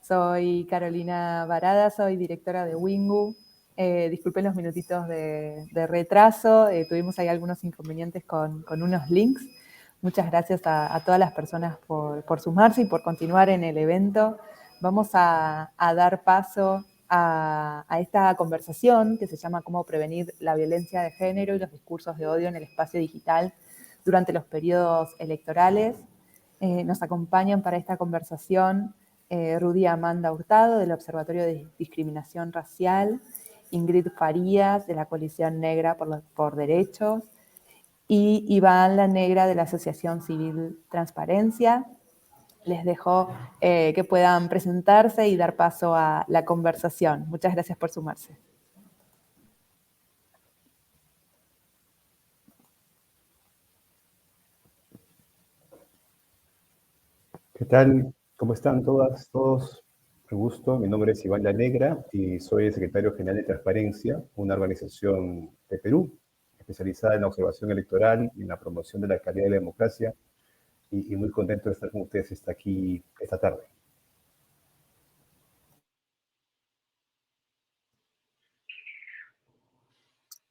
Soy Carolina Barada, soy directora de Wingu. Disculpen los minutitos de retraso, tuvimos ahí algunos inconvenientes con unos links. Muchas gracias a todas las personas por sumarse y por continuar en el evento. Vamos a dar paso a esta conversación que se llama Cómo prevenir la violencia de género y los discursos de odio en el espacio digital durante los periodos electorales. Nos acompañan para esta conversación Rudy Amanda Hurtado, del Observatorio de Discriminación Racial, Ingrid Farías, de la Coalición Negra por Derechos, y Iván La Negra, de la Asociación Civil Transparencia. Les dejo que puedan presentarse y dar paso a la conversación. Muchas gracias por sumarse. ¿Qué tal? ¿Cómo están todas, todos? Un gusto. Mi nombre es Iván La Negra y soy el secretario general de Transparencia, una organización de Perú especializada en la observación electoral y en la promoción de la calidad de la democracia. Y muy contento de estar con ustedes aquí esta tarde.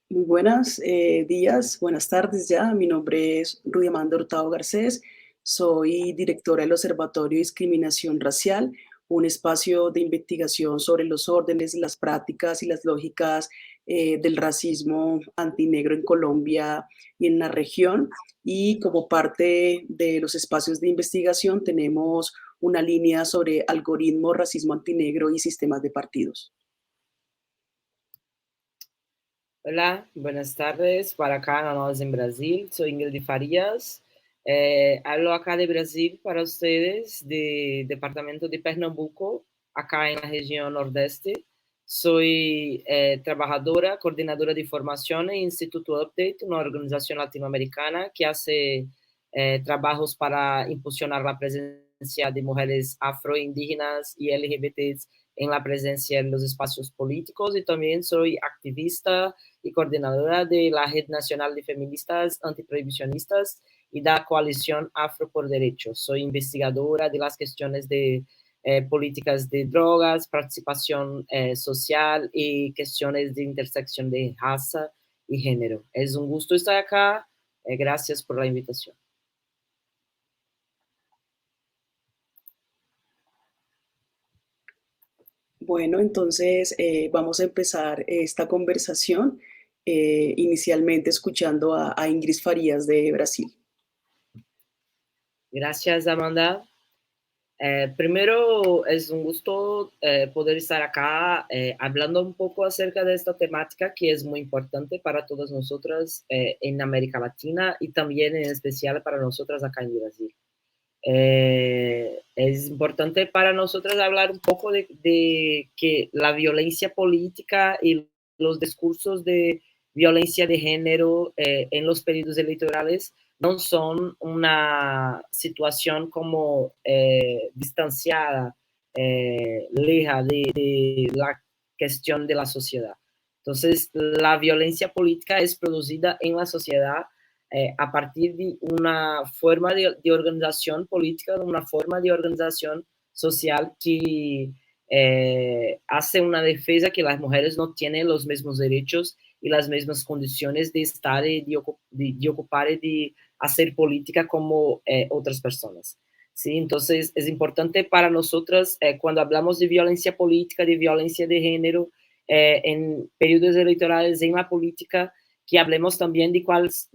Muy buenos días, buenas tardes ya. Mi nombre es Rudy Amanda Hurtado Garcés. Soy directora del Observatorio de Discriminación Racial, un espacio de investigación sobre los órdenes, las prácticas y las lógicas del racismo antinegro en Colombia y en la región. Y como parte de los espacios de investigación tenemos una línea sobre algoritmos, racismo antinegro y sistemas de partidos. Hola, buenas tardes. Para acá, nós en Brasil. Soy Ingrid Farías. Hablo acá de Brasil para ustedes, de departamento de Pernambuco, acá en la región nordeste. Soy trabajadora, coordinadora de formación en Instituto Update, una organización latinoamericana que hace trabajos para impulsionar la presencia de mujeres afroindígenas y LGBTs en la presencia en los espacios políticos, y también soy activista y coordinadora de la Red Nacional de Feministas Antiprohibicionistas y de la Coalición Afro por Derechos. Soy investigadora de las cuestiones de políticas de drogas, participación social y cuestiones de intersección de raza y género. Es un gusto estar acá. Gracias por la invitación. Bueno, entonces vamos a empezar esta conversación inicialmente escuchando a Ingrid Farías de Brasil. Gracias, Amanda. Primero, es un gusto poder estar acá hablando un poco acerca de esta temática que es muy importante para todas nosotras en América Latina y también en especial para nosotras acá en Brasil. Es importante para nosotros hablar un poco de que la violencia política y los discursos de violencia de género en los periodos electorales no son una situación como distanciada, leja de la cuestión de la sociedad. Entonces, la violencia política es producida en la sociedad a partir de una forma de organización política, de una forma de organización social que hace una defensa que las mujeres no tienen los mismos derechos y las mismas condiciones de estar y de ocupar y de hacer política como otras personas. ¿Sí? Entonces, es importante para nosotras, cuando hablamos de violencia política, de violencia de género, en periodos electorales en la política, que hablemos también de cuál es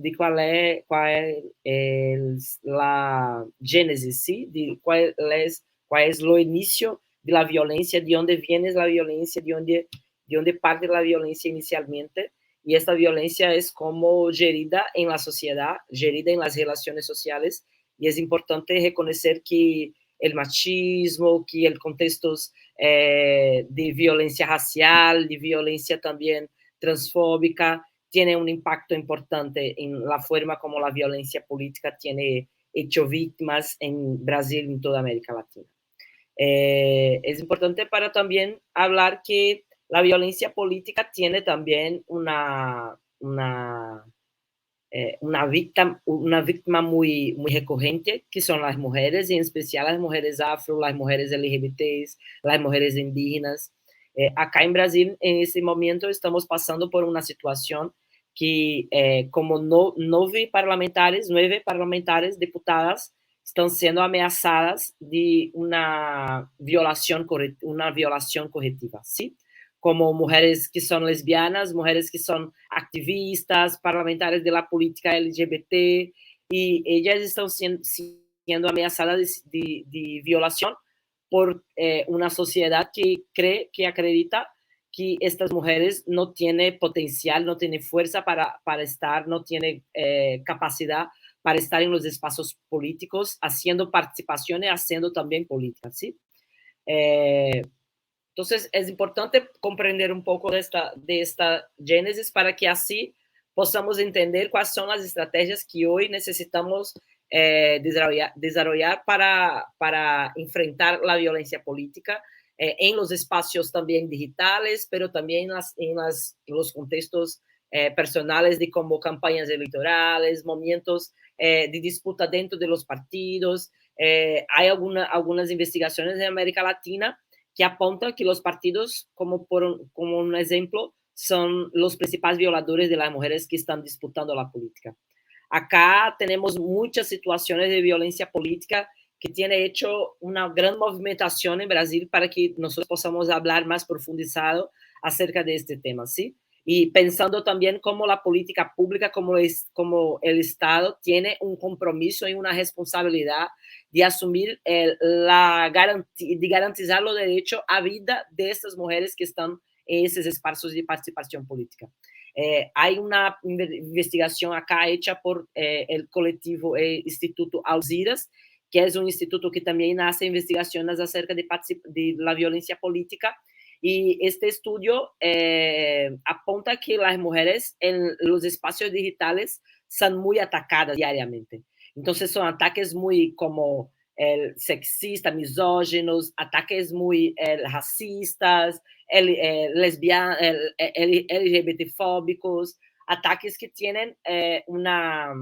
la génesis, ¿sí? De cuál es lo inicio de la violencia, de dónde viene la violencia, de dónde parte la violencia inicialmente. Y esta violencia es como gerida en la sociedad, gerida en las relaciones sociales, y es importante reconocer que el machismo, que el contexto de violencia racial, de violencia también transfóbica, tiene un impacto importante en la forma como la violencia política tiene hecho víctimas en Brasil y en toda América Latina. Es importante para también hablar que la violencia política tiene también una una víctima muy recurrente, que son las mujeres, y en especial las mujeres afro, las mujeres LGBTs, las mujeres indígenas. Acá en Brasil, en este momento, estamos pasando por una situación que, como 9 parlamentares, diputadas, están siendo ameaçadas de una violación correctiva, ¿sí? Como mujeres que son lesbianas, mujeres que son activistas, parlamentarias de la política LGBT, y ellas están siendo ameaçadas de violación por una sociedad que cree, que acredita que estas mujeres no tienen potencial, no tienen fuerza para estar, no tienen capacidad para estar en los espacios políticos, haciendo participaciones, haciendo también política, ¿sí? Entonces, es importante comprender un poco de esta génesis para que así podamos entender cuáles son las estrategias que hoy necesitamos desarrollar para enfrentar la violencia política en los espacios también digitales, pero también en los contextos personales de como campañas electorales, momentos de disputa dentro de los partidos. Hay algunas investigaciones en América Latina que apuntan que los partidos, como un ejemplo, son los principales violadores de las mujeres que están disputando la política. Acá tenemos muchas situaciones de violencia política que tiene hecho una gran movimentación en Brasil para que nosotros podamos hablar más profundizado acerca de este tema, ¿sí? Y pensando también cómo la política pública, como el Estado, tiene un compromiso y una responsabilidad de asumir de garantizar los derechos a vida de estas mujeres que están en esos espacios de participación política. Hay una investigación acá hecha por el colectivo Instituto Alziras, que es un instituto que también hace investigaciones acerca de la violencia política, y este estudio apunta que las mujeres en los espacios digitales son muy atacadas diariamente. Entonces son ataques muy como sexistas, misóginos, ataques muy racistas, LGBT-fóbicos, ataques que tienen una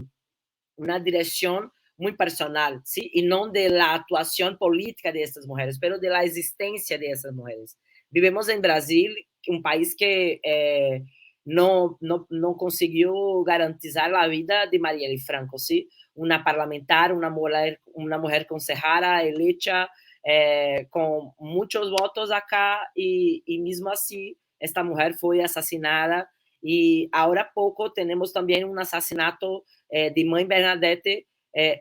dirección muy personal, ¿sí? Y no de la actuación política de estas mujeres, pero de la existencia de esas mujeres. Vivimos en Brasil, un país que no consiguió garantizar la vida de Marielle Franco, ¿sí? Una parlamentar, una mujer concejala electa, con muchos votos acá, y mismo así esta mujer fue asesinada. Y ahora poco tenemos también un asesinato de Mãe Bernadette,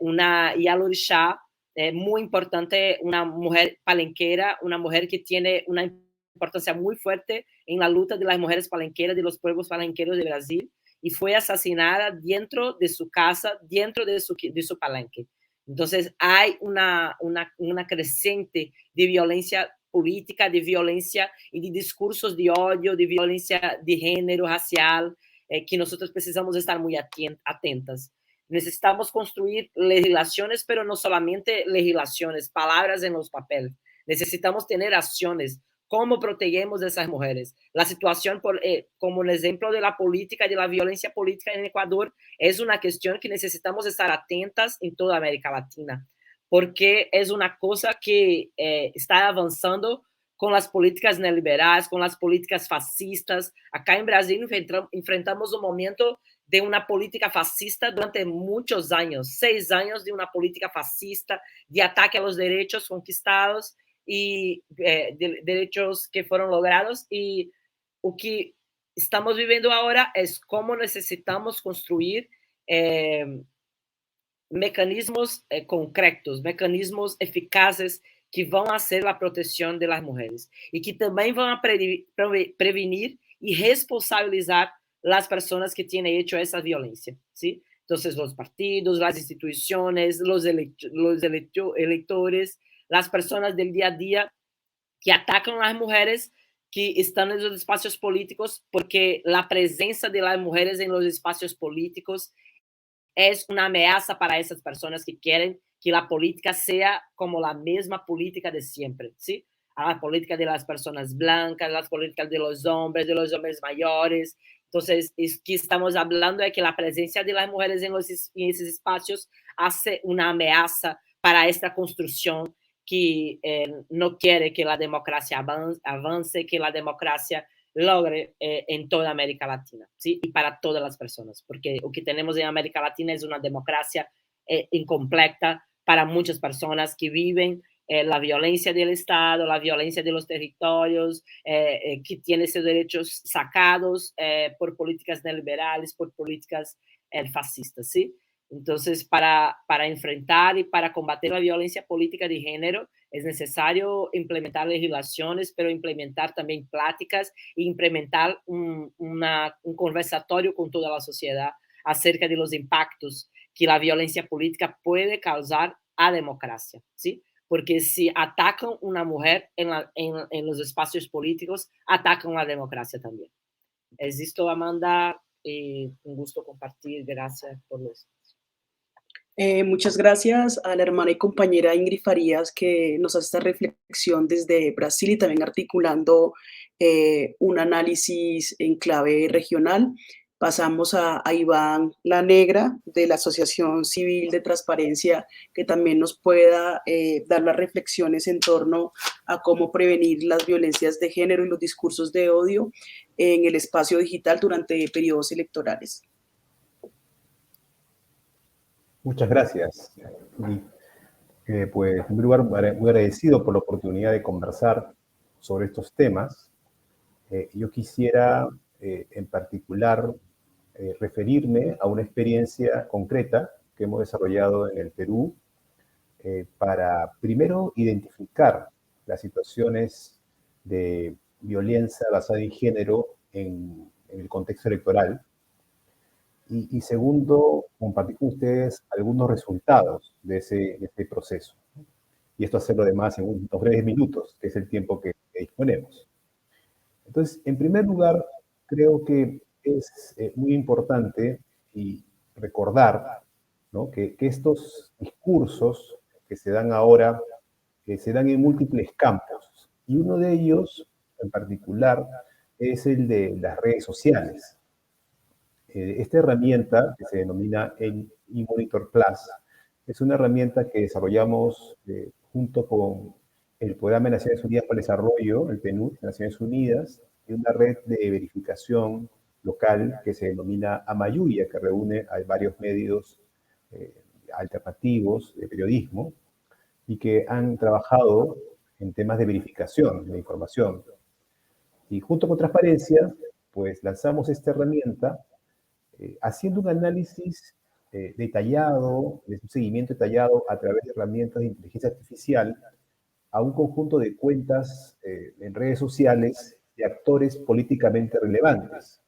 una Yalorixá muy importante, una mujer palenquera, una mujer que tiene una importancia muy fuerte en la lucha de las mujeres palenqueras, de los pueblos palenqueros de Brasil, y fue asesinada dentro de su casa, dentro de su palenque. Entonces hay una creciente de violencia política, de violencia y de discursos de odio, de violencia de género, racial, que nosotros precisamos estar muy atentas. Necesitamos construir legislaciones, pero no solamente legislaciones, palabras en los papeles. Necesitamos tener acciones. ¿Cómo protegemos a esas mujeres? La situación, como el ejemplo de la política, de la violencia política en Ecuador, es una cuestión que necesitamos estar atentas en toda América Latina, porque es una cosa que está avanzando con las políticas neoliberales, con las políticas fascistas. Acá en Brasil enfrentamos un momento de una política fascista durante muchos años, 6 años de una política fascista, de ataque a los derechos conquistados y derechos que fueron logrados. Y lo que estamos viviendo ahora es cómo necesitamos construir mecanismos concretos, mecanismos eficaces que van a hacer la protección de las mujeres y que también van a prevenir y responsabilizar las personas que tienen hecho esa violencia, ¿sí? Entonces, los partidos, las instituciones, los electores, las personas del día a día que atacan a las mujeres que están en los espacios políticos, porque la presencia de las mujeres en los espacios políticos es una amenaza para esas personas que quieren que la política sea como la misma política de siempre, ¿sí? a las políticas de las personas blancas, las políticas de los hombres mayores. Entonces, es que estamos hablando de que la presencia de las mujeres en esos espacios hace una amenaza para esta construcción que no quiere que la democracia avance, que la democracia logre en toda América Latina, ¿sí? Y para todas las personas, porque lo que tenemos en América Latina es una democracia incompleta para muchas personas que viven la violencia del Estado, la violencia de los territorios, que tienen sus derechos sacados por políticas neoliberales, por políticas fascistas, ¿sí? Entonces, para enfrentar y para combater la violencia política de género, es necesario implementar legislaciones, pero implementar también pláticas e implementar un conversatorio con toda la sociedad acerca de los impactos que la violencia política puede causar a democracia, ¿sí? Porque si atacan una mujer en los espacios políticos, atacan la democracia también. Es esto, Amanda, y un gusto compartir. Gracias por eso. Muchas gracias a la hermana y compañera Ingrid Farías, que nos hace esta reflexión desde Brasil y también articulando un análisis en clave regional. Pasamos a Iván La Negra, de la Asociación Civil de Transparencia, que también nos pueda dar las reflexiones en torno a cómo prevenir las violencias de género y los discursos de odio en el espacio digital durante periodos electorales. Muchas gracias. Y, pues, en primer lugar, muy agradecido por la oportunidad de conversar sobre estos temas. Yo quisiera, en particular, referirme a una experiencia concreta que hemos desarrollado en el Perú para, primero, identificar las situaciones de violencia basada en género en el contexto electoral. Y segundo, compartir con ustedes algunos resultados de ese proceso. Y esto hacerlo además en unos breves minutos, que es el tiempo que disponemos. Entonces, en primer lugar, creo que es muy importante y recordar, ¿no?, que estos discursos que se dan ahora se dan en múltiples campos. Y uno de ellos, en particular, es el de las redes sociales. Esta herramienta, que se denomina eMonitor Plus, es una herramienta que desarrollamos junto con el Programa de Naciones Unidas para el Desarrollo, el PNUD, de Naciones Unidas, y una red de verificación local que se denomina Amayuya, que reúne a varios medios alternativos de periodismo y que han trabajado en temas de verificación de la información. Y junto con Transparencia, pues lanzamos esta herramienta haciendo un análisis detallado, un seguimiento detallado a través de herramientas de inteligencia artificial a un conjunto de cuentas en redes sociales de actores políticamente relevantes.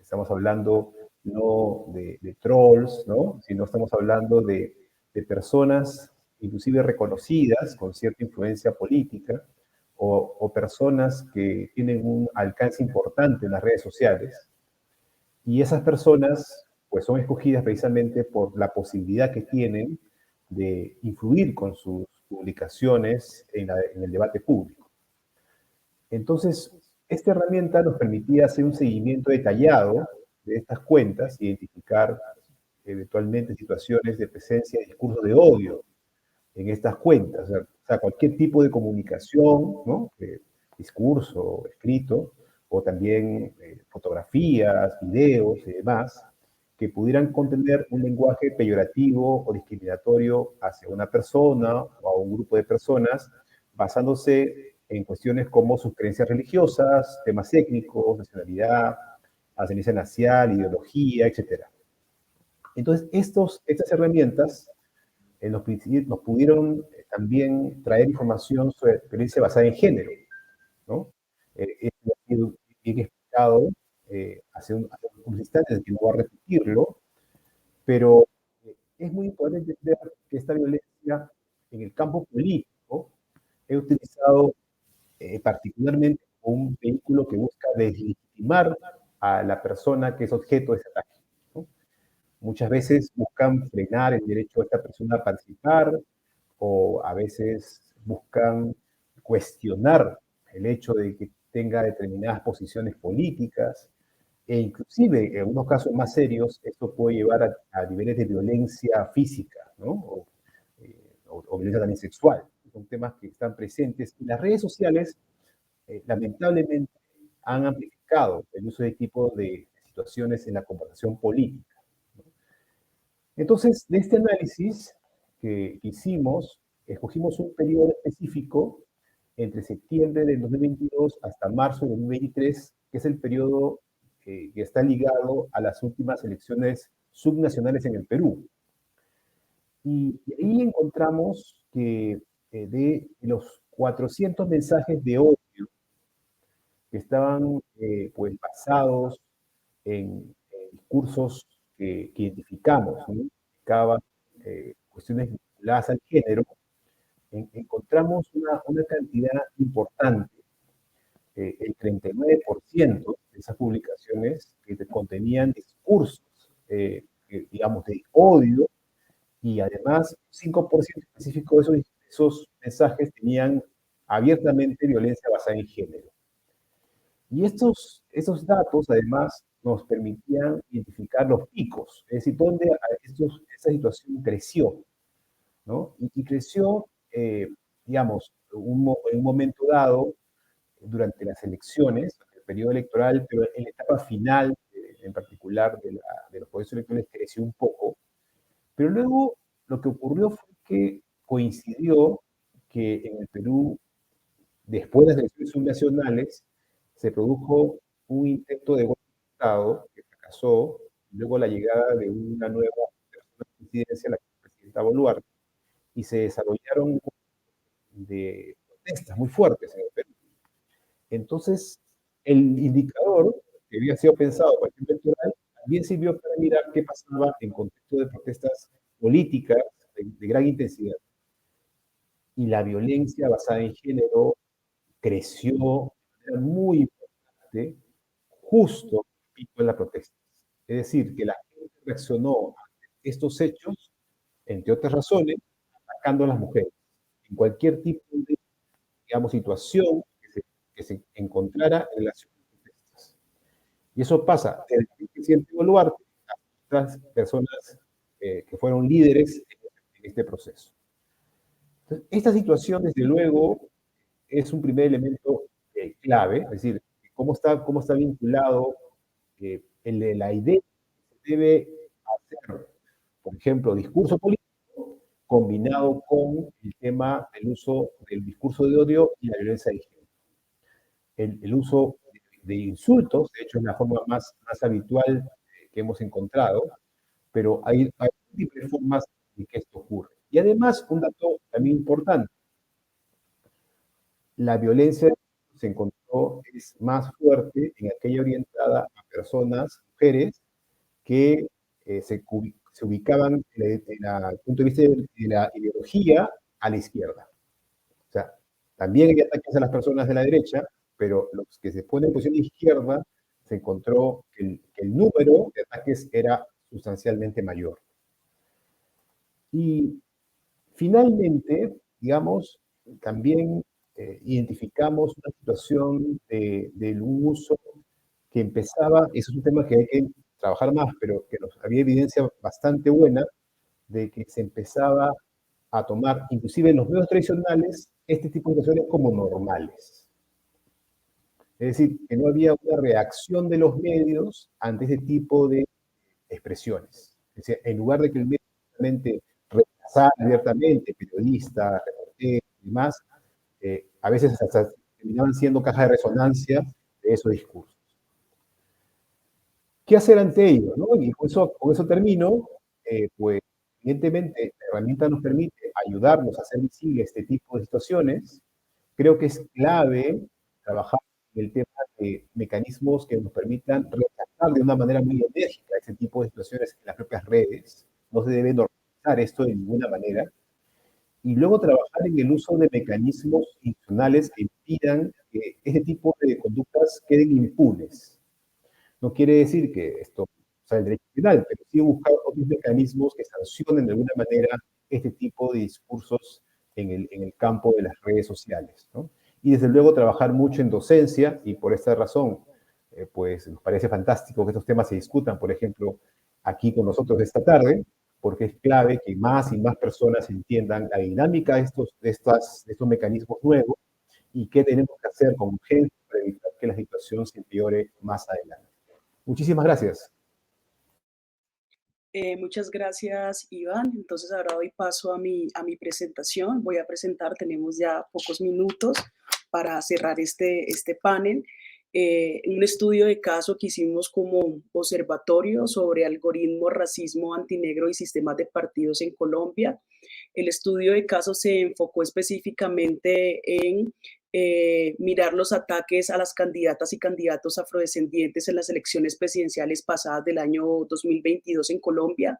Estamos hablando no de trolls, ¿no?, sino estamos hablando de personas inclusive reconocidas con cierta influencia política o personas que tienen un alcance importante en las redes sociales. Y esas personas pues son escogidas precisamente por la posibilidad que tienen de influir con sus publicaciones en el debate público. Entonces, esta herramienta nos permitía hacer un seguimiento detallado de estas cuentas, identificar eventualmente situaciones de presencia de discursos de odio en estas cuentas. O sea, cualquier tipo de comunicación, ¿no?, discurso, escrito, o también fotografías, videos y demás, que pudieran contener un lenguaje peyorativo o discriminatorio hacia una persona o a un grupo de personas, basándose en cuestiones como sus creencias religiosas, temas étnicos, nacionalidad, ascendencia racial, ideología, etc. Entonces, estas herramientas nos pudieron también traer información sobre experiencia basada en género, ¿no? Bien explicado hace unos instantes, que no voy a repetirlo, pero es muy importante entender que esta violencia en el campo político es utilizado particularmente como un vehículo que busca deslegitimar a la persona que es objeto de ese ataque, ¿no? Muchas veces buscan frenar el derecho de esta persona a participar, o a veces buscan cuestionar el hecho de que tenga determinadas posiciones políticas, e inclusive en algunos casos más serios esto puede llevar a niveles de violencia física, ¿no? O violencia también sexual. Son temas que están presentes. Y las redes sociales, lamentablemente, han amplificado el uso de este tipo de situaciones en la conversación política, ¿no? Entonces, de este análisis que hicimos, escogimos un periodo específico entre septiembre del 2022 hasta marzo del 2023, que es el periodo que está ligado a las últimas elecciones subnacionales en el Perú. Y ahí encontramos que de los 400 mensajes de odio que estaban pues basados en discursos que identificamos, ¿no? Identificaban cuestiones vinculadas al género, encontramos una cantidad importante, el 39% de esas publicaciones que contenían discursos, digamos, de odio, y además 5% específico de esos mensajes tenían abiertamente violencia basada en género. Y esos datos, además, nos permitían identificar los picos, es decir, dónde esa situación creció, ¿no? Y creció, digamos, en un momento dado, durante las elecciones, el periodo electoral, pero en la etapa final, en particular de los procesos electorales, creció un poco. Pero luego lo que ocurrió fue que coincidió que en el Perú, después de las elecciones subnacionales, se produjo un intento de golpe de Estado que fracasó, y luego la llegada de una nueva persona de presidencia, la presidenta Boluarte, y se desarrollaron de protestas muy fuertes en el Perú. Entonces, el indicador que había sido pensado para el tiempo electoral también sirvió para mirar qué pasaba en contexto de protestas políticas de gran intensidad. Y la violencia basada en género creció de manera muy importante justo al pico de las protestas. Es decir, que la gente reaccionó a estos hechos, entre otras razones, atacando a las mujeres en cualquier tipo de, digamos, situación que se encontrara en relación con protestas. Y eso pasa desde el presidente Boluarte a otras personas que fueron líderes en este proceso. Entonces, esta situación, desde luego, es un primer elemento clave, es decir, cómo está vinculado la idea que se debe hacer, por ejemplo, discurso político combinado con el tema del uso del discurso de odio y la violencia de género. El uso de insultos, de hecho, es la forma más habitual que hemos encontrado, pero hay múltiples formas de que esto ocurre. Y además, un dato también importante, la violencia se encontró es más fuerte en aquella orientada a personas, mujeres, que se ubicaban desde el punto de vista de la ideología a la izquierda. O sea, también hay ataques a las personas de la derecha, pero los que se ponen en posición de izquierda, se encontró que el número de ataques era sustancialmente mayor. Y finalmente, digamos, también identificamos una situación del uso que empezaba, eso es un tema que hay que trabajar más, pero que había evidencia bastante buena de que se empezaba a tomar, inclusive en los medios tradicionales, este tipo de situaciones como normales. Es decir, que no había una reacción de los medios ante ese tipo de expresiones. Es decir, en lugar de que el medio realmente rechazara abiertamente, periodistas, reporteros y demás, a veces hasta terminaban siendo caja de resonancia de esos discursos. ¿Qué hacer ante ello? ¿No? Y con eso termino, pues evidentemente la herramienta nos permite ayudarnos a hacer visible este tipo de situaciones. Creo que es clave trabajar en el tema de mecanismos que nos permitan retratar de una manera muy enérgica este tipo de situaciones en las propias redes. No se debe normalizar esto de ninguna manera. Y luego trabajar en el uso de mecanismos institucionales que impidan que este tipo de conductas queden impunes. No quiere decir que esto sea el derecho penal, pero sí buscar otros mecanismos que sancionen de alguna manera este tipo de discursos en el campo de las redes sociales, ¿no? y desde luego trabajar mucho en docencia, y por esta razón, pues nos parece fantástico que estos temas se discutan, por ejemplo, aquí con nosotros esta tarde, porque es clave que más y más personas entiendan la dinámica de estos mecanismos nuevos y qué tenemos que hacer con urgencia para evitar que la situación se empeore más adelante. Muchísimas gracias. Muchas gracias, Iván. Entonces ahora doy paso a mi presentación. Voy a presentar, tenemos ya pocos minutos para cerrar este panel. Un estudio de caso que hicimos como observatorio sobre algoritmos, racismo, antinegro y sistemas de partidos en Colombia. El estudio de caso se enfocó específicamente en mirar los ataques a las candidatas y candidatos afrodescendientes en las elecciones presidenciales pasadas del año 2022 en Colombia.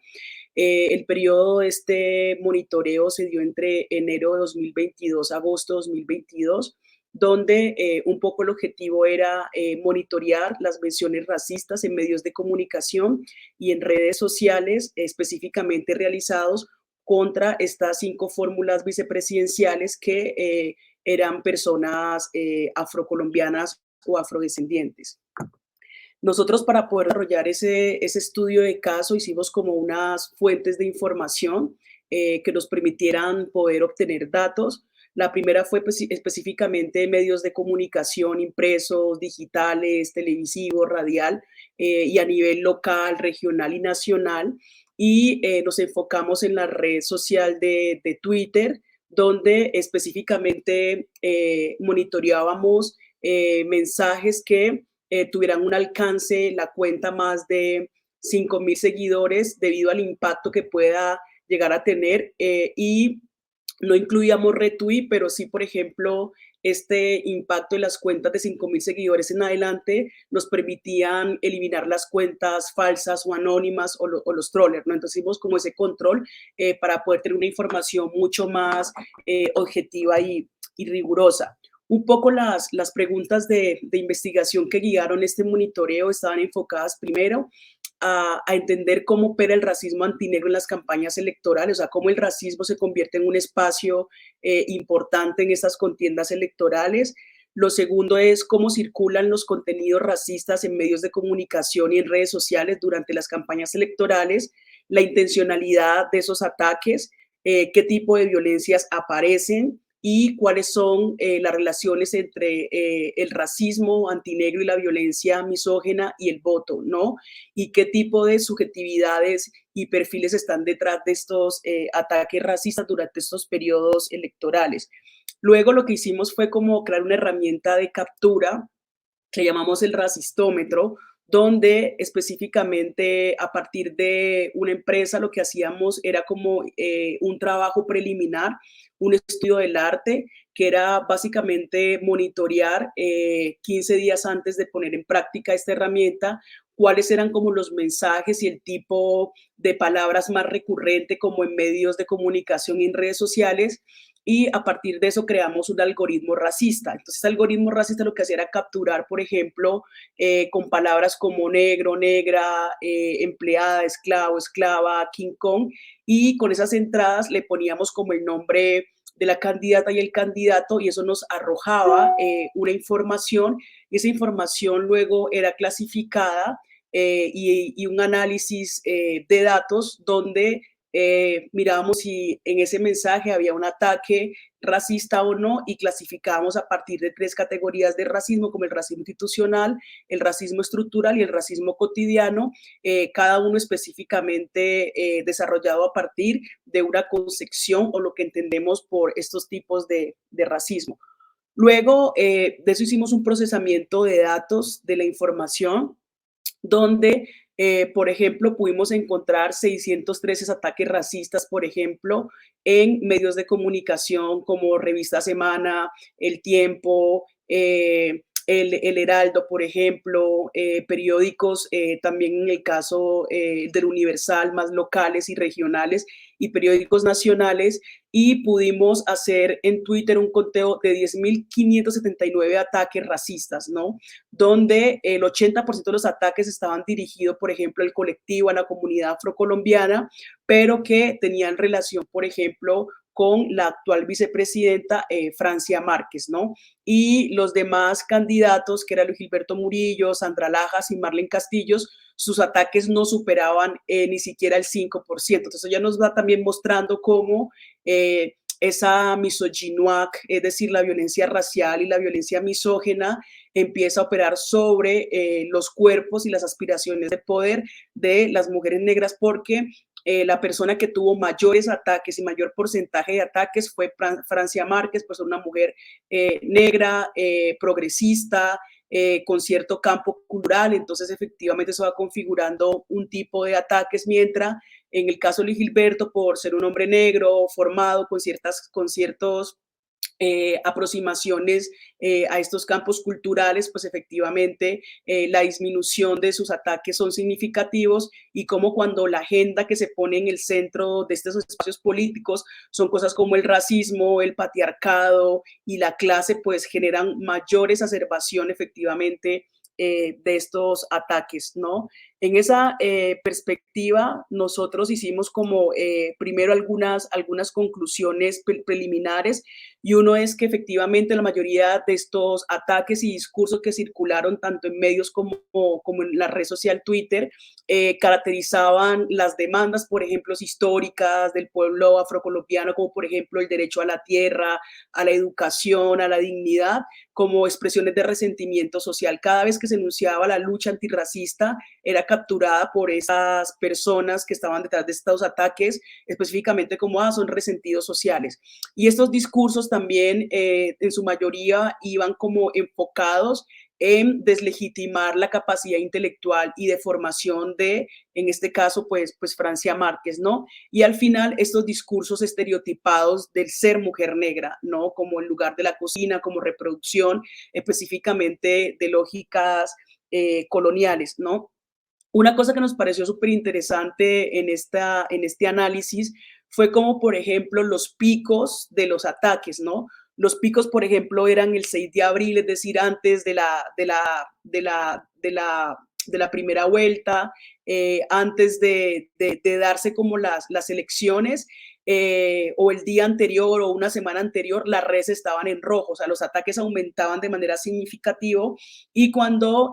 El periodo de este monitoreo se dio entre enero de 2022 a agosto de 2022, donde un poco el objetivo era monitorear las menciones racistas en medios de comunicación y en redes sociales, específicamente realizados contra estas 5 fórmulas vicepresidenciales que eran personas afrocolombianas o afrodescendientes. Nosotros, para poder desarrollar ese estudio de caso, hicimos como unas fuentes de información que nos permitieran poder obtener datos. La primera fue específicamente medios de comunicación impresos, digitales, televisivos, radial, y a nivel local, regional y nacional. Y nos enfocamos en la red social de Twitter, donde específicamente monitoreábamos mensajes que tuvieran un alcance, la cuenta más de 5,000 seguidores debido al impacto que pueda llegar a tener, y no incluíamos retweet, pero sí, por ejemplo, este impacto en las cuentas de 5,000 seguidores en adelante nos permitían eliminar las cuentas falsas o anónimas o los trollers, ¿no? Entonces hicimos como ese control para poder tener una información mucho más objetiva y rigurosa. Un poco las preguntas de investigación que guiaron este monitoreo estaban enfocadas primero a entender cómo opera el racismo antinegro en las campañas electorales, o sea, cómo el racismo se convierte en un espacio importante en estas contiendas electorales. Lo segundo es cómo circulan los contenidos racistas en medios de comunicación y en redes sociales durante las campañas electorales, la intencionalidad de esos ataques, qué tipo de violencias aparecen y cuáles son las relaciones entre el racismo antinegro y la violencia misógina y el voto, ¿no? Y qué tipo de subjetividades y perfiles están detrás de estos ataques racistas durante estos periodos electorales. Luego lo que hicimos fue como crear una herramienta de captura que llamamos el racistómetro, donde específicamente a partir de una empresa lo que hacíamos era como un trabajo preliminar, un estudio del arte, que era básicamente monitorear 15 días antes de poner en práctica esta herramienta, cuáles eran como los mensajes y el tipo de palabras más recurrente como en medios de comunicación y en redes sociales, y a partir de eso creamos un algoritmo racista. Entonces, el algoritmo racista lo que hacía era capturar, por ejemplo, con palabras como negro, negra, empleada, esclavo, esclava, King Kong, y con esas entradas le poníamos como el nombre de la candidata y el candidato, y eso nos arrojaba una información, y esa información luego era clasificada y un análisis de datos donde mirábamos si en ese mensaje había un ataque racista o no, y clasificábamos a partir de 3 categorías de racismo, como el racismo institucional, el racismo estructural y el racismo cotidiano, cada uno específicamente desarrollado a partir de una concepción o lo que entendemos por estos tipos de racismo. Luego de eso hicimos un procesamiento de datos de la información, donde, por ejemplo, pudimos encontrar 613 ataques racistas, por ejemplo, en medios de comunicación como Revista Semana, El Tiempo, el Heraldo, por ejemplo, periódicos, también en el caso del Universal, más locales y regionales, y periódicos nacionales, y pudimos hacer en Twitter un conteo de 10,579 ataques racistas, ¿no? Donde el 80% de los ataques estaban dirigidos, por ejemplo, al colectivo, a la comunidad afrocolombiana, pero que tenían relación, por ejemplo, con la actual vicepresidenta Francia Márquez, ¿no? Y los demás candidatos, que era Luis Gilberto Murillo, Sandra Lajas y Marlene Castillos, sus ataques no superaban ni siquiera el 5%. Entonces ya nos va también mostrando cómo esa misogynoir, es decir, la violencia racial y la violencia misógena, empieza a operar sobre los cuerpos y las aspiraciones de poder de las mujeres negras, porque la persona que tuvo mayores ataques y mayor porcentaje de ataques fue Francia Márquez, pues una mujer negra, progresista, con cierto campo cultural. Entonces efectivamente eso va configurando un tipo de ataques, mientras en el caso de Luis Gilberto, por ser un hombre negro, formado con ciertos aproximaciones a estos campos culturales, pues efectivamente la disminución de sus ataques son significativos, y como cuando la agenda que se pone en el centro de estos espacios políticos son cosas como el racismo, el patriarcado y la clase, pues generan mayor exacerbación efectivamente de estos ataques, ¿no? En esa perspectiva, nosotros hicimos como primero algunas conclusiones preliminares, y uno es que efectivamente la mayoría de estos ataques y discursos que circularon tanto en medios como en la red social Twitter caracterizaban las demandas, por ejemplo, históricas del pueblo afrocolombiano, como por ejemplo el derecho a la tierra, a la educación, a la dignidad, como expresiones de resentimiento social. Cada vez que se enunciaba la lucha antirracista, era capturada por esas personas que estaban detrás de estos ataques, específicamente como son resentidos sociales. Y estos discursos también en su mayoría iban como enfocados en deslegitimar la capacidad intelectual y de formación de, en este caso, pues Francia Márquez, ¿no? Y al final estos discursos estereotipados del ser mujer negra, ¿no? Como el lugar de la cocina, como reproducción específicamente de lógicas coloniales, ¿no? Una cosa que nos pareció súper interesante en este análisis fue como, por ejemplo, los picos de los ataques, ¿no? Los picos, por ejemplo, eran el 6 de abril, es decir, antes de la primera vuelta, antes de darse como las elecciones, o el día anterior o una semana anterior, las redes estaban en rojo, o sea, los ataques aumentaban de manera significativa, y cuando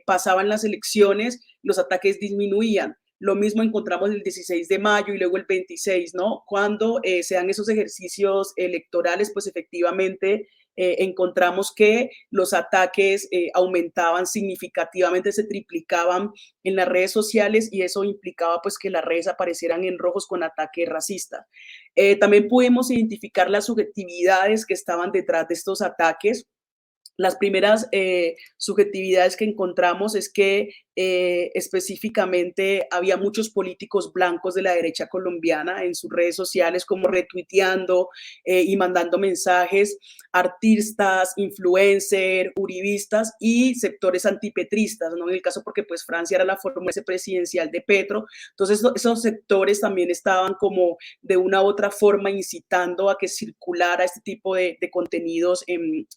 pasaban las elecciones, los ataques disminuían. Lo mismo encontramos el 16 de mayo y luego el 26, ¿no? Cuando se dan esos ejercicios electorales, pues efectivamente encontramos que los ataques aumentaban significativamente, se triplicaban en las redes sociales, y eso implicaba pues que las redes aparecieran en rojos con ataque racista. También pudimos identificar las subjetividades que estaban detrás de estos ataques. Las primeras subjetividades que encontramos es que específicamente había muchos políticos blancos de la derecha colombiana en sus redes sociales, como retuiteando y mandando mensajes, artistas, influencers, uribistas y sectores antipetristas, ¿no? En el caso porque pues Francia era la fórmula presidencial de Petro, entonces esos sectores también estaban como de una u otra forma incitando a que circulara este tipo de contenidos en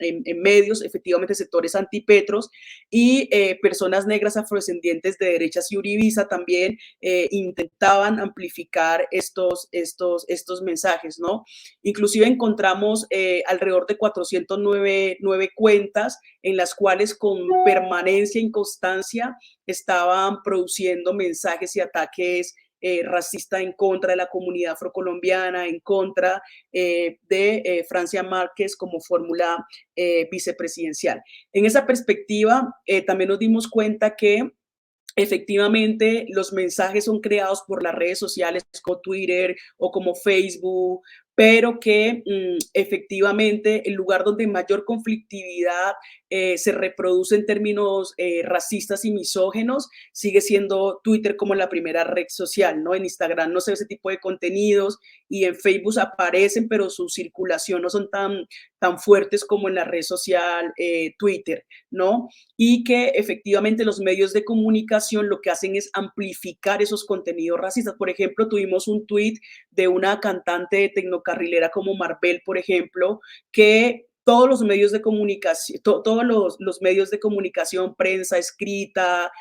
medios, efectivamente sectores antipetros, y personas negras afrodescendientes de derechas y uribista también intentaban amplificar estos mensajes, ¿no? Inclusive encontramos alrededor de 409 cuentas en las cuales con permanencia y constancia estaban produciendo mensajes y ataques racista en contra de la comunidad afrocolombiana, en contra de Francia Márquez como fórmula vicepresidencial. En esa perspectiva, también nos dimos cuenta que efectivamente los mensajes son creados por las redes sociales como Twitter o como Facebook, pero que efectivamente el lugar donde mayor conflictividad se reproduce en términos racistas y misógenos sigue siendo Twitter como la primera red social, ¿no? En Instagram no se ve ese tipo de contenidos, y en Facebook aparecen, pero su circulación no son tan fuertes como en la red social Twitter, ¿no? Y que efectivamente los medios de comunicación lo que hacen es amplificar esos contenidos racistas. Por ejemplo, tuvimos un tweet de una cantante de tecnocarrilera como Marvel, por ejemplo, que todos los medios de comunicación, todos los medios de comunicación, prensa escrita,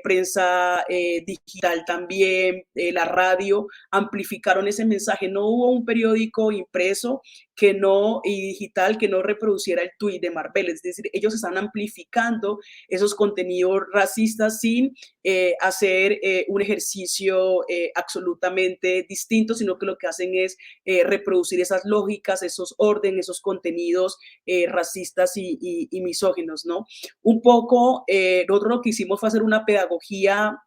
prensa digital también, la radio, amplificaron ese mensaje. No hubo un periódico impreso y digital que no reproduciera el tuit de Marvel. Es decir, ellos están amplificando esos contenidos racistas sin hacer un ejercicio absolutamente distinto, sino que lo que hacen es reproducir esas lógicas, esos órdenes, esos contenidos racistas y misóginos, ¿no? Un poco, nosotros lo que hicimos fue hacer una pedagogía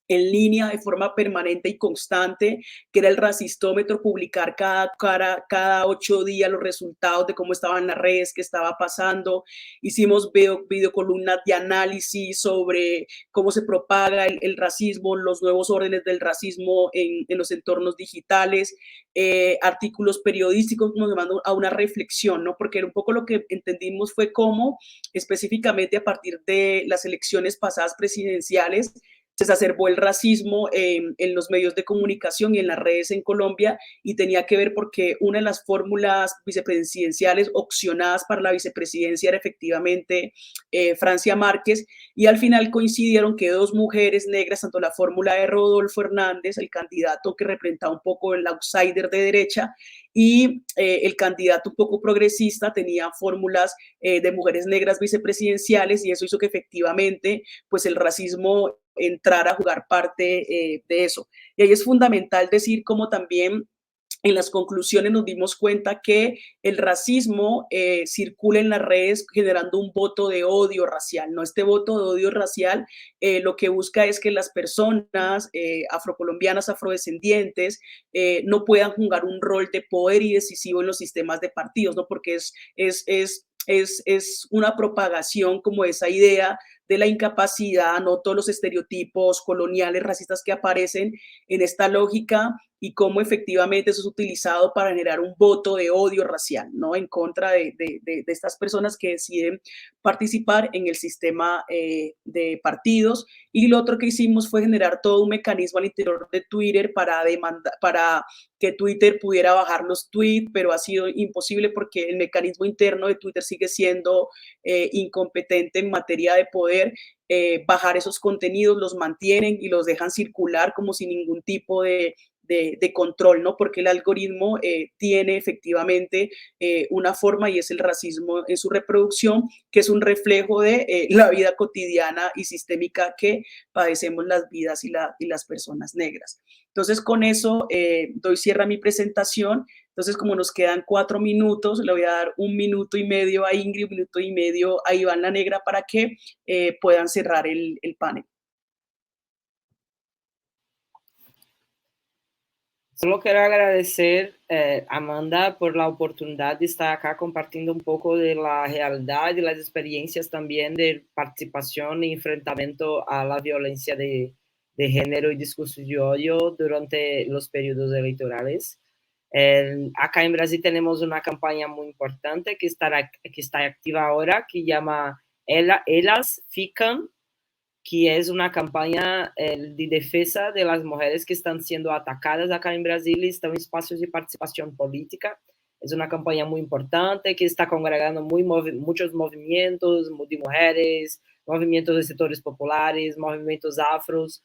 en línea de forma permanente y constante, que era el racistómetro, publicar cada 8 días los resultados de cómo estaban las redes, qué estaba pasando. Hicimos videocolumnas de análisis sobre cómo se propaga el racismo, los nuevos órdenes del racismo en los entornos digitales, artículos periodísticos nos llevando a una reflexión, ¿no? Porque un poco lo que entendimos fue cómo específicamente a partir de las elecciones pasadas presidenciales se exacerbó el racismo en los medios de comunicación y en las redes en Colombia, y tenía que ver porque una de las fórmulas vicepresidenciales opcionadas para la vicepresidencia era efectivamente Francia Márquez, y al final coincidieron que 2 mujeres negras, tanto la fórmula de Rodolfo Hernández, el candidato que representaba un poco el outsider de derecha, y el candidato un poco progresista, tenía fórmulas de mujeres negras vicepresidenciales, y eso hizo que efectivamente pues el racismo entrar a jugar parte de eso. Y ahí es fundamental decir cómo también en las conclusiones nos dimos cuenta que el racismo circula en las redes generando un voto de odio racial, ¿no? Este voto de odio racial lo que busca es que las personas afrocolombianas, afrodescendientes, no puedan jugar un rol de poder y decisivo en los sistemas de partidos, ¿no? Porque es una propagación como esa idea de la incapacidad, no todos los estereotipos coloniales, racistas que aparecen en esta lógica, y cómo efectivamente eso es utilizado para generar un voto de odio racial, ¿no? En contra de estas personas que deciden participar en el sistema de partidos. Y lo otro que hicimos fue generar todo un mecanismo al interior de Twitter para que Twitter pudiera bajar los tweets, pero ha sido imposible porque el mecanismo interno de Twitter sigue siendo incompetente en materia de poder bajar esos contenidos, los mantienen y los dejan circular como sin ningún tipo de control, ¿no? Porque el algoritmo tiene efectivamente una forma, y es el racismo en su reproducción, que es un reflejo de la vida cotidiana y sistémica que padecemos las vidas y las personas negras. Entonces, con eso doy cierre a mi presentación. Entonces, como nos quedan 4 minutos, le voy a dar 1 minuto y medio a Ingrid, 1 minuto y medio a Iván La Negra para que puedan cerrar el panel. Solo quiero agradecer, Amanda, por la oportunidad de estar acá compartiendo un poco de la realidad y las experiencias también de participación y enfrentamiento a la violencia de género y discurso de odio durante los periodos electorales. Acá en Brasil tenemos una campaña muy importante que está activa ahora, que llama Elas Ficam, que es una campaña de defensa de las mujeres que están siendo atacadas acá en Brasil y están en espacios de participación política. Es una campaña muy importante que está congregando muchos movimientos de mujeres, movimientos de sectores populares, movimientos afros,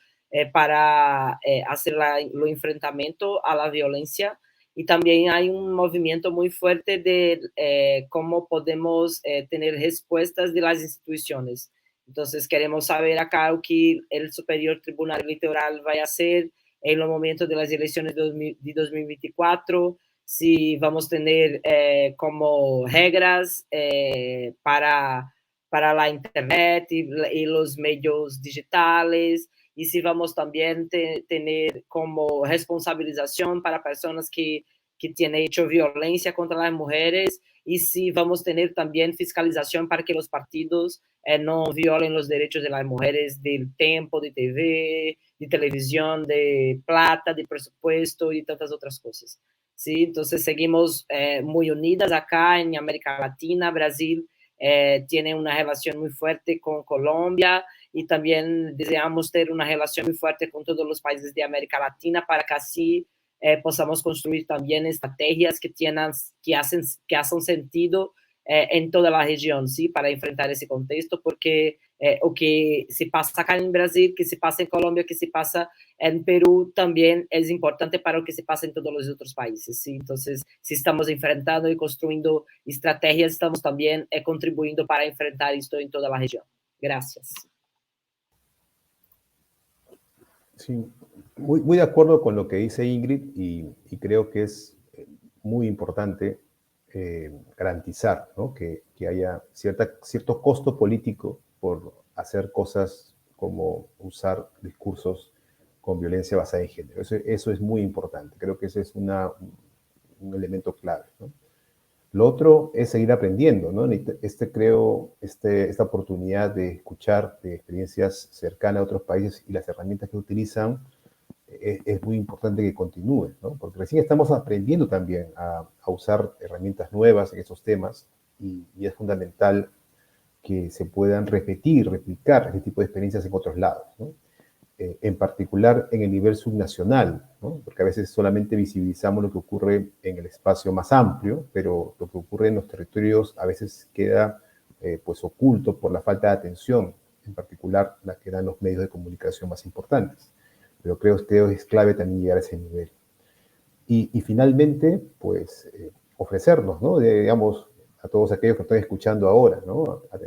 para hacer el enfrentamiento a la violencia. Y también hay un movimiento muy fuerte de cómo podemos tener respuestas de las instituciones. Entonces, queremos saber acá o que el Superior Tribunal Electoral va a hacer en los momentos de las elecciones de 2024, si vamos a tener como reglas para la Internet y los medios digitales, y si vamos también tener como responsabilización para personas que tienen hecho violencia contra las mujeres, y si vamos a tener también fiscalización para que los partidos no violen los derechos de las mujeres del tiempo, de TV, de televisión, de plata, de presupuesto y tantas otras cosas. ¿Sí? Entonces seguimos muy unidas acá en América Latina. Brasil tiene una relación muy fuerte con Colombia, y también deseamos tener una relación muy fuerte con todos los países de América Latina para que así podamos construir también estrategias que hacen sentido en toda la región, ¿sí? Para enfrentar ese contexto, porque o que se pasa acá en Brasil, que se pasa en Colombia, que se pasa en Perú, también es importante para lo que se pasa en todos los otros países, ¿sí? Entonces, si estamos enfrentando y construyendo estrategias, estamos también contribuyendo para enfrentar esto en toda la región. Gracias. Sí, muy de acuerdo con lo que dice Ingrid y creo que es muy importante garantizar, ¿no? que haya cierto costo político por hacer cosas como usar discursos con violencia basada en género. Eso es muy importante. Creo que ese es un elemento clave, ¿no? Lo otro es seguir aprendiendo, ¿no? Esta oportunidad de escuchar de experiencias cercanas a otros países y las herramientas que utilizan es muy importante que continúe, ¿no? Porque recién estamos aprendiendo también a usar herramientas nuevas en esos temas y es fundamental que se puedan replicar este tipo de experiencias en otros lados, ¿no? En particular en el nivel subnacional, ¿no? Porque a veces solamente visibilizamos lo que ocurre en el espacio más amplio, pero lo que ocurre en los territorios a veces queda pues oculto por la falta de atención, en particular la que dan los medios de comunicación más importantes. Pero creo que es clave también llegar a ese nivel. Y finalmente, pues ofrecernos, ¿no? Digamos, a todos aquellos que están escuchando ahora, ¿no? A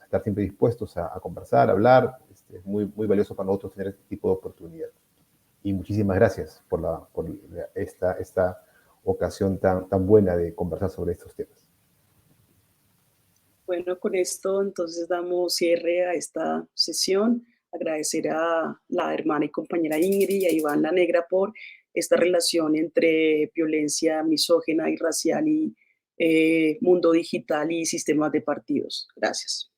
estar siempre dispuestos a conversar, a hablar. Es muy valioso para nosotros tener este tipo de oportunidad. Y muchísimas gracias por esta ocasión tan buena de conversar sobre estos temas. Bueno, con esto entonces damos cierre a esta sesión. Agradecer a la hermana y compañera Ingrid y a Iván La Negra por esta relación entre violencia misógina y racial y mundo digital y sistemas de partidos. Gracias.